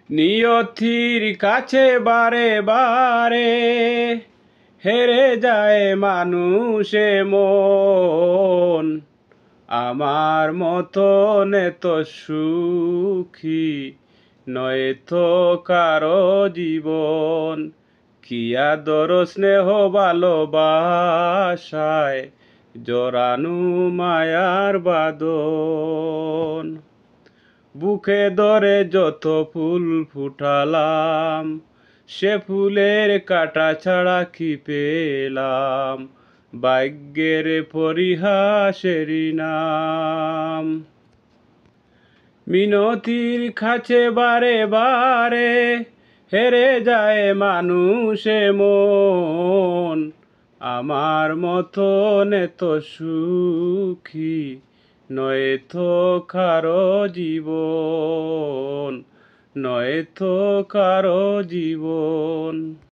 নিয়তির কাছে বারে বারে হেরে যায় মানুষে মন। আমার মতন এত সুখী নয় তো কারো জীবন। কি আদর স্নেহ ভালোবাসায় জড়ানো মায়ার বাঁধন। বুকে ধরে যত ফুল ফুটালাম, সে ফুলের কাঁটা ছাড়া কি পেলাম? ভাগ্যের পরিহাসেরই নাম। মিনতির কাছে বারে বারে হেরে যায় মানুষে মন। আমার মতন এত সুখী নয় তো কারো জীবন, নয় তো কারো জীবন।